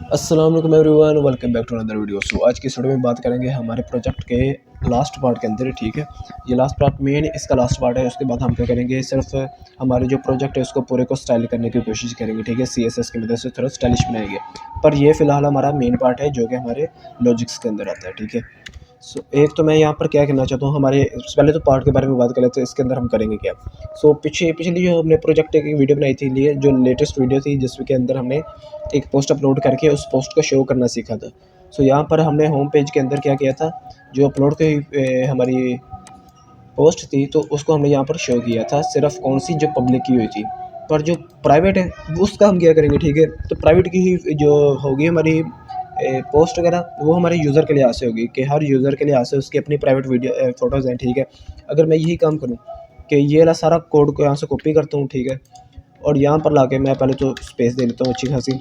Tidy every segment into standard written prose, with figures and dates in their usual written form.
अस्सलाम वालेकुम everyone, welcome back to another video. So आज की इस वीडियो में बात करेंगे हमारे प्रोजेक्ट के लास्ट पार्ट के अंदर, ठीक है। ये लास्ट पार्ट मेन इसका लास्ट पार्ट है। उसके बाद हम क्या करेंगे, सिर्फ हमारे जो प्रोजेक्ट है उसको पूरे को स्टाइल करने की कोशिश करेंगे, ठीक है। CSS की मदद से थोड़ा स्टाइलिश बनाएंगे। पर ये फ़िलहाल हमारा मेन पार्ट है जो कि हमारे लॉजिक्स के अंदर आता है, ठीक है। एक तो मैं यहाँ पर क्या कहना चाहता हूँ, हमारे पहले तो पार्ट के बारे में बात कर लेते हैं, इसके अंदर हम करेंगे क्या। पिछली जो हमने प्रोजेक्ट की वीडियो बनाई थी, लिए जो लेटेस्ट वीडियो थी जिसके अंदर हमने एक पोस्ट अपलोड करके उस पोस्ट को शो करना सीखा था। यहाँ पर हमने होम पेज के अंदर क्या किया था, जो अपलोड की हमारी पोस्ट थी तो उसको हमने यहाँ पर शो किया था, सिर्फ कौन सी जो पब्लिक की हुई थी। पर जो प्राइवेट है उसका हम क्या करेंगे, ठीक है। तो प्राइवेट की ही जो होगी हमारी पोस्ट वगैरह, वो हमारे यूज़र के लिहाज से होगी कि हर यूज़र के लिहाज से उसकी अपनी प्राइवेट वीडियो फ़ोटोज़ हैं, ठीक है। अगर मैं यही काम करूँ कि ये वाला सारा कोड को यहाँ से कॉपी करता हूँ, ठीक है, और यहाँ पर लाके मैं पहले तो स्पेस दे लेता हूँ अच्छी खासी,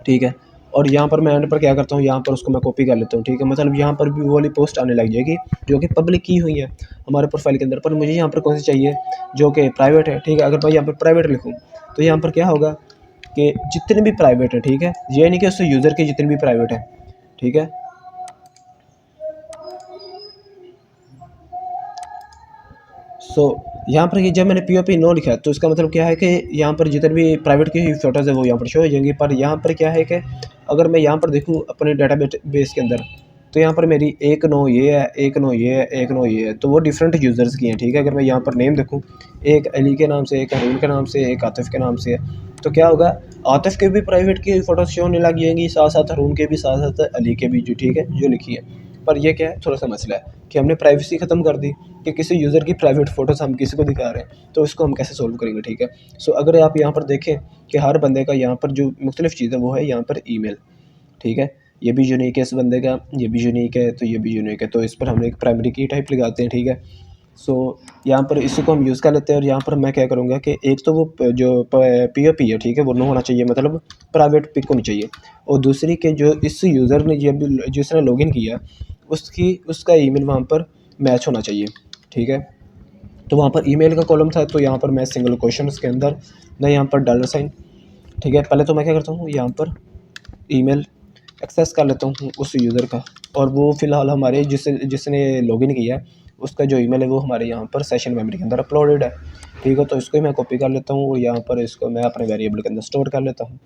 ठीक है। और यहाँ पर मैं एंड पर क्या करता हूँ, यहाँ पर उसको मैं कॉपी कर लेता हूँ, ठीक है। मतलब यहाँ पर भी वो वाली पोस्ट आने लग जाएगी जो कि पब्लिक की हुई है हमारे प्रोफाइल के अंदर। पर मुझे यहाँ पर कौन सी चाहिए, जो कि प्राइवेट है, ठीक है। अगर मैं यहाँ पर प्राइवेट लिखूँ तो यहाँ पर क्या होगा कि जितने भी प्राइवेट है, ठीक है, ये नहीं कि उससे यूज़र के जितने भी प्राइवेट है, ठीक है। यहाँ पर जब मैंने POP नो लिखा तो इसका मतलब क्या है कि यहाँ पर जितने भी प्राइवेट की फ़ोटोज़ है वो यहाँ पर शो हो जाएंगी। पर यहाँ पर क्या है कि अगर मैं यहाँ पर देखूँ अपने डाटा बेस के अंदर, तो यहाँ पर मेरी एक नो ये है, एक नो ये है, एक नो ये है, तो वो डिफरेंट यूज़र्स की हैं, ठीक है। अगर मैं यहाँ पर नेम देखूँ, एक अली के नाम से, एक हरून के नाम से, एक आतिफ़ के नाम से है, तो क्या होगा, आतिफ़ के भी प्राइवेट की फ़ोटोज़ शो होने लग जाएंगी, साथ साथ हरून के भी, साथ साथ अली के भी, जो ठीक है, जो लिखी है। पर ये क्या है, थोड़ा-सा मसला है कि हमने प्राइवेसी ख़त्म कर दी कि किसी यूज़र की प्राइवेट फ़ोटोज़ हम किसी को दिखा रहे हैं, तो इसको हम कैसे सॉल्व करेंगे, ठीक है। अगर आप यहाँ पर देखें कि हर बंदे का यहाँ पर जो मुख्तलिफ़ चीज़ है वो है यहाँ पर ईमेल, ठीक है। ये भी यूनिक है इस बंदे का, ये भी यूनिक है, तो ये भी यूनिक है, तो इस पर हम एक प्राइमरी की टाइप लगाते हैं, ठीक है। यहाँ पर इसी को हम यूज़ कर लेते हैं। और यहाँ पर मैं क्या करूँगा कि एक तो वो जो POP है, ठीक है, वो नो होना चाहिए, मतलब प्राइवेट पिक होनी चाहिए। और दूसरी के जो इस यूज़र ने जब जिसने लॉगिन किया उसका ईमेल वहाँ पर मैच होना चाहिए, ठीक है। तो वहाँ पर ईमेल का कॉलम था, तो यहाँ पर मैं सिंगल क्वेश्चन के अंदर मैं यहाँ पर $, ठीक है। पहले तो मैं क्या करता हूँ, यहाँ पर ईमेल एक्सेस कर लेता हूँ उस यूज़र का, और वो फ़िलहाल हमारे जिसने लॉगिन किया है उसका जो ईमेल है वो हमारे यहाँ पर सेशन मेमोरी के अंदर अपलोडेड है, ठीक है। तो इसको ही मैं कॉपी कर लेता हूँ और यहाँ पर इसको मैं अपने वेरिएबल के अंदर स्टोर कर लेता हूँ।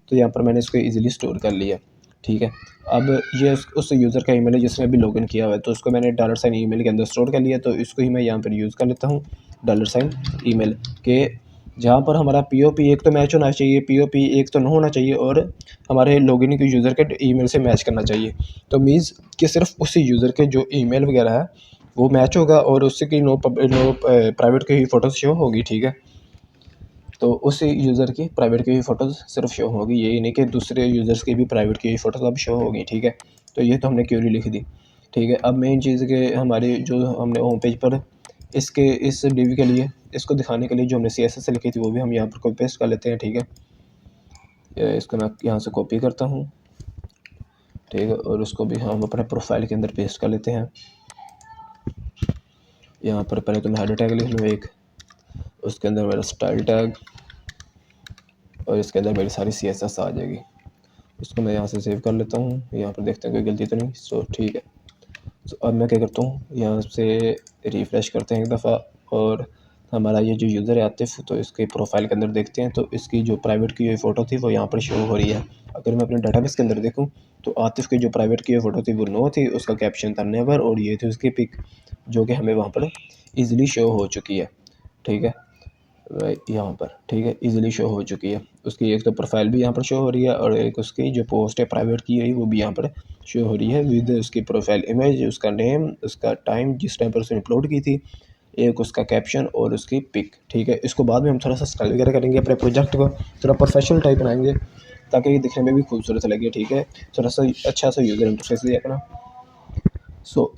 तो यहाँ पर मैंने इसको ईज़िली स्टोर कर लिया, ठीक है। अब ये उस यूज़र का ईमेल है जिसने अभी लॉगिन किया हुआ है, तो उसको मैंने $ ईमेल के अंदर स्टोर कर लिया। तो इसको ही मैं यहाँ पर यूज़ कर लेता हूँ, $ ईमेल के, जहाँ पर हमारा POP एक तो मैच होना चाहिए, POP एक तो न होना चाहिए, और हमारे लॉगिन के यूज़र के ईमेल से मैच करना चाहिए। तो मीन्स कि सिर्फ उसी यूज़र के जो ईमेल वगैरह है वो मैच होगा और उससे की नो प्राइवेट की ही फ़ोटोज़ शो होगी, ठीक है। तो उस यूज़र की प्राइवेट की भी फ़ोटोज़ सिर्फ शो होगी, ये नहीं कि दूसरे यूज़र्स की भी प्राइवेट की फ़ोटोज़ अब शो होगी, ठीक है। तो ये तो हमने क्वेरी लिख दी, ठीक है। अब मेन चीज़ के हमारे जो हमने होम पेज पर इस DV के लिए इसको दिखाने के लिए जो हमने CSS से लिखी थी वो भी हम यहाँ पर कॉपी पेस्ट कर लेते हैं, ठीक है। इसको मैं यहाँ से कॉपी करता हूँ, ठीक है, और उसको भी हम अपने प्रोफाइल के अंदर पेस्ट कर लेते हैं। यहाँ पर पहले तो मैं हेडर टैग लिख लूँ एक, उसके अंदर मेरा स्टाइल टैग, और इसके अंदर मेरी सारी CSS आ जाएगी। इसको मैं यहाँ से सेव कर लेता हूँ, यहाँ पर देखते हैं कोई गलती तो नहीं, ठीक है। अब मैं क्या करता हूँ, यहाँ से रिफ़्रेश करते हैं एक दफ़ा, और हमारा ये जो यूज़र है आतिफ़, तो इसके प्रोफाइल के अंदर देखते हैं तो इसकी जो प्राइवेट की हुई फ़ोटो थी वो यहाँ पर शो हो रही है। अगर मैं अपने डाटाबेस के अंदर देखूँ तो आतिफ़ की जो प्राइवेट की हुई फ़ोटो थी वो नो थी, उसका कैप्शन था नेवर, और ये थी उसकी पिक जो कि हमें वहाँ पर ईज़िली शो हो चुकी है, ठीक है, यहाँ पर, ठीक है, ईज़िली शो हो चुकी है। उसकी एक तो प्रोफाइल भी यहाँ पर शो हो रही है, और एक उसकी जो पोस्ट है प्राइवेट की है वो भी यहाँ पर शो हो रही है विद उसकी प्रोफाइल इमेज, उसका नेम, उसका टाइम जिस टाइम पर उसने अपलोड की थी, एक उसका कैप्शन और उसकी पिक, ठीक है। इसको बाद में हम थोड़ा सा स्टाइल वगैरह करेंगे, अपने प्रोजेक्ट को थोड़ा प्रोफेशनल टाइप बनाएंगे ताकि ये दिखने में भी खूबसूरत लगे, ठीक है। थोड़ा सा अच्छा सा यूज़र इंटरफेस दिया अपना।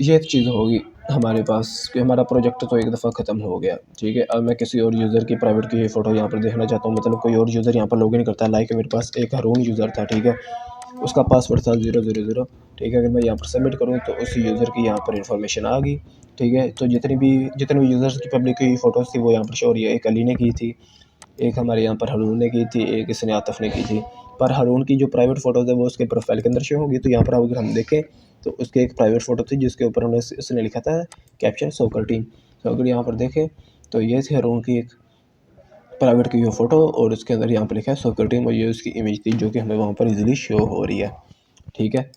ये चीज़ होगी हमारे पास कि हमारा प्रोजेक्ट तो एक दफ़ा ख़त्म हो गया, ठीक है। अब मैं किसी और यूज़र की प्राइवेट की फ़ोटो यहाँ पर देखना चाहता हूँ, मतलब कोई और यूज़र यहाँ पर लॉगिन करता है, लाइक मेरे पास एक हरून यूज़र था, ठीक है, उसका पासवर्ड था 000, ठीक है। अगर मैं यहाँ पर सबमिट करूँ तो उस यूज़र की यहाँ पर इन्फॉर्मेशन आ गई, ठीक है। तो जितने भी यूज़र्स की पब्लिक की फ़ोटोज़ थी वो यहाँ पर शो हो रही है। एक अली ने की थी, एक हमारे यहाँ पर हारून ने की थी, एक इसने आतिफ ने की थी। पर हारून की जो प्राइवेट फ़ोटोज़ है वो उसके प्रोफाइल के अंदर शो होगी। तो यहाँ पर अगर हम देखें तो उसके एक प्राइवेट फ़ोटो थी जिसके ऊपर उसने लिखा था कैप्शन सॉकर टीम। तो अगर यहाँ पर देखें तो ये थी हारून की एक प्राइवेट की वो फ़ोटो और उसके अंदर यहाँ पर लिखा है सॉकर टीम और ये उसकी इमेज थी जो कि हमें वहाँ पर ईज़िली शो हो रही है। ठीक है,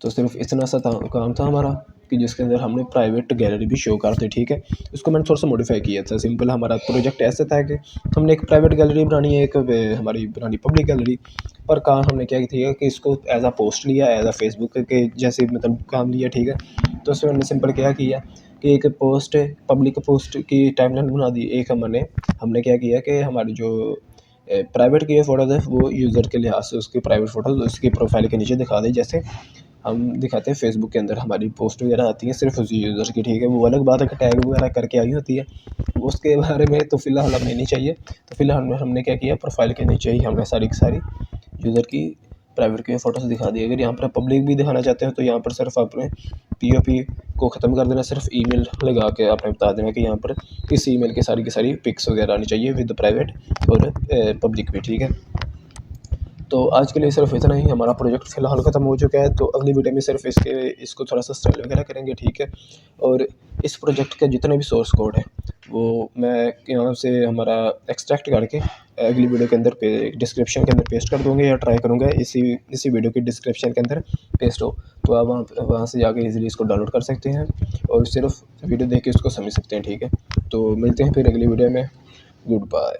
तो सिर्फ इतना सा काम था हमारा कि जिसके अंदर हमने प्राइवेट गैलरी भी शो कर दी। ठीक है, उसको मैंने थोड़ा सा मॉडिफाई किया था। सिंपल हमारा प्रोजेक्ट ऐसा था कि हमने एक प्राइवेट गैलरी बनानी है, एक हमारी बनानी पब्लिक गैलरी। पर काम हमने क्या किया कि इसको एज आ पोस्ट लिया, एज आ फेसबुक के जैसे मतलब काम लिया। ठीक है, तो उसमें हमने सिंपल क्या किया कि एक पोस्ट पब्लिक पोस्ट की टाइमलाइन बना दी। एक हमने क्या किया कि हमारी जो प्राइवेट की फ़ोटोज़ है वो यूज़र के लिहाज से उसकी प्राइवेट फ़ोटोज़ उसकी प्रोफाइल के नीचे दिखा दी, जैसे हम दिखाते हैं फेसबुक के अंदर हमारी पोस्ट वगैरह आती है सिर्फ उसी यूज़र की। ठीक है, वो अलग बात है कि टैग वगैरह करके आई होती है, उसके बारे में तो फ़िलहाल हमें नहीं चाहिए। तो फ़िलहाल हमने क्या किया, प्रोफाइल के नीचे ही हमने सारी की सारी यूज़र की प्राइवेट की फ़ोटोज़ दिखा दी। अगर यहाँ पर पब्लिक भी दिखाना चाहते हो तो यहाँ पर सिर्फ आपने पीओपी को ख़त्म कर देना, सिर्फ ईमेल लगा के आपने बता देना कि यहाँ पर इस ईमेल की सारी पिक्स वगैरह आनी चाहिए विद प्राइवेट और पब्लिक भी। ठीक है, तो आज के लिए सिर्फ इतना ही। हमारा प्रोजेक्ट फ़िलहाल ख़त्म हो चुका है, तो अगली वीडियो में सिर्फ इसको थोड़ा सा स्टाइल वगैरह करेंगे। ठीक है, और इस प्रोजेक्ट के जितने भी सोर्स कोड हैं वो मैं यहाँ से हमारा एक्सट्रैक्ट करके अगली वीडियो के अंदर डिस्क्रिप्शन के अंदर पेस्ट कर दूँगा, या ट्राई करूँगा इसी वीडियो की डिस्क्रिप्शन के अंदर पेस्ट हो, तो आप वहाँ से जाके ईज़िली इसको डाउनलोड कर सकते हैं और सिर्फ वीडियो देख के इसको समझ सकते हैं। ठीक है, तो मिलते हैं फिर अगली वीडियो में। Good bye.